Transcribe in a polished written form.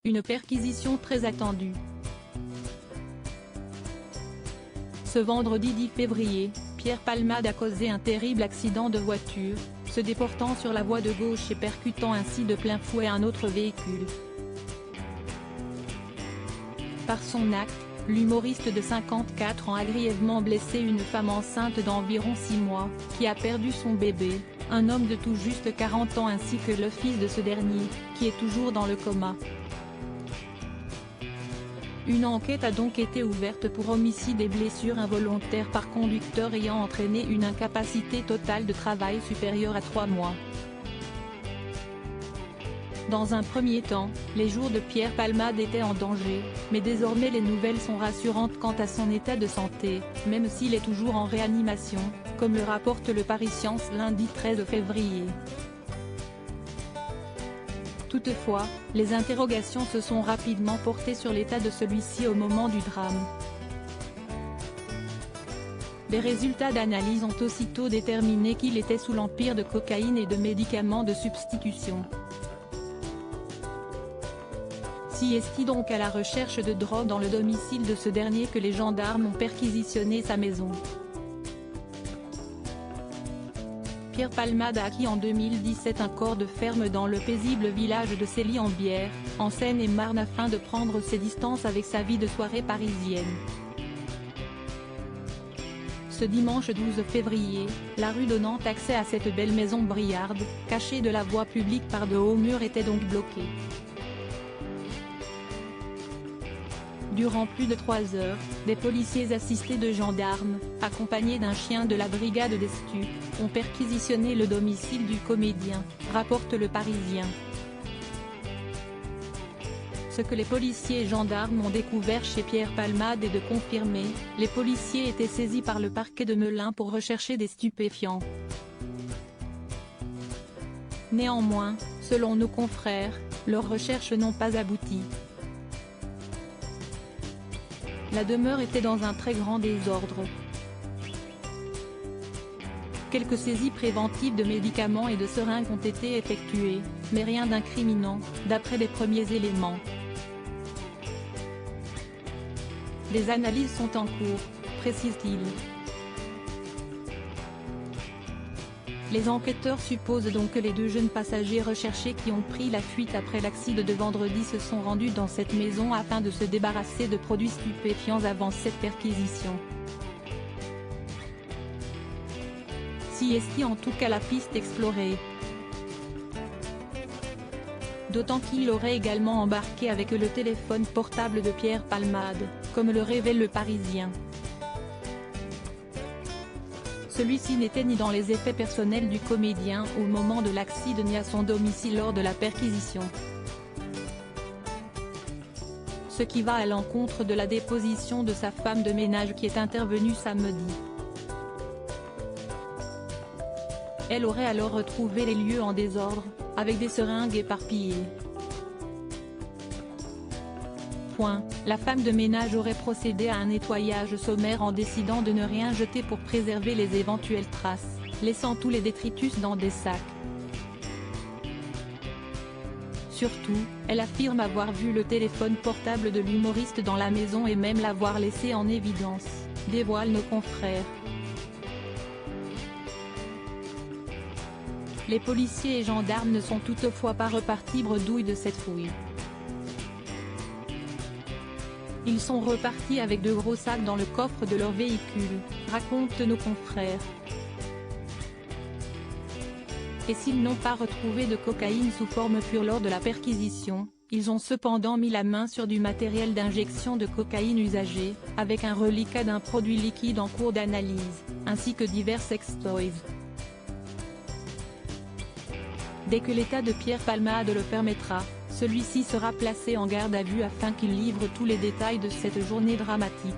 Une perquisition très attendue. Ce vendredi 10 février, Pierre Palmade a causé un terrible accident de voiture, se déportant sur la voie de gauche et percutant ainsi de plein fouet un autre véhicule. Par son acte, l'humoriste de 54 ans a grièvement blessé une femme enceinte d'environ 6 mois, qui a perdu son bébé, un homme de tout juste 40 ans ainsi que le fils de ce dernier, qui est toujours dans le coma. Une enquête a donc été ouverte pour homicide et blessures involontaires par conducteur ayant entraîné une incapacité totale de travail supérieure à 3 mois. Dans un premier temps, les jours de Pierre Palmade étaient en danger, mais désormais les nouvelles sont rassurantes quant à son état de santé, même s'il est toujours en réanimation, comme le rapporte le Paris Science lundi 13 février. Toutefois, les interrogations se sont rapidement portées sur l'état de celui-ci au moment du drame. Les résultats d'analyse ont aussitôt déterminé qu'il était sous l'empire de cocaïne et de médicaments de substitution. Si est donc à la recherche de drogue dans le domicile de ce dernier que les gendarmes ont perquisitionné sa maison. Pierre Palmade a acquis en 2017 un corps de ferme dans le paisible village de Célie-en-Bière, en Seine-et-Marne afin de prendre ses distances avec sa vie de soirée parisienne. Ce dimanche 12 février, la rue donnant accès à cette belle maison briarde, cachée de la voie publique par de hauts murs était donc bloquée. Durant plus de 3 heures, des policiers assistés de gendarmes, accompagnés d'un chien de la brigade des stupes, ont perquisitionné le domicile du comédien, rapporte Le Parisien. Ce que les policiers et gendarmes ont découvert chez Pierre Palmade est de confirmer, les policiers étaient saisis par le parquet de Melun pour rechercher des stupéfiants. Néanmoins, selon nos confrères, leurs recherches n'ont pas abouti. La demeure était dans un très grand désordre. Quelques saisies préventives de médicaments et de seringues ont été effectuées, mais rien d'incriminant, d'après les premiers éléments. Des analyses sont en cours, précise-t-il. Les enquêteurs supposent donc que les 2 jeunes passagers recherchés qui ont pris la fuite après l'accident de vendredi se sont rendus dans cette maison afin de se débarrasser de produits stupéfiants avant cette perquisition. Si est en tout cas la piste explorée. D'autant qu'il aurait également embarqué avec le téléphone portable de Pierre Palmade, comme le révèle Le Parisien. Celui-ci n'était ni dans les effets personnels du comédien au moment de l'accident ni à son domicile lors de la perquisition. Ce qui va à l'encontre de la déposition de sa femme de ménage qui est intervenue samedi. Elle aurait alors retrouvé les lieux en désordre, avec des seringues éparpillées. La femme de ménage aurait procédé à un nettoyage sommaire en décidant de ne rien jeter pour préserver les éventuelles traces, laissant tous les détritus dans des sacs. Surtout, elle affirme avoir vu le téléphone portable de l'humoriste dans la maison et même l'avoir laissé en évidence, dévoilent nos confrères. Les policiers et gendarmes ne sont toutefois pas repartis bredouilles de cette fouille. Ils sont repartis avec de gros sacs dans le coffre de leur véhicule, racontent nos confrères. Et s'ils n'ont pas retrouvé de cocaïne sous forme pure lors de la perquisition, ils ont cependant mis la main sur du matériel d'injection de cocaïne usagé, avec un reliquat d'un produit liquide en cours d'analyse, ainsi que divers sextoys. Dès que l'état de Pierre Palmade le permettra, celui-ci sera placé en garde à vue afin qu'il livre tous les détails de cette journée dramatique.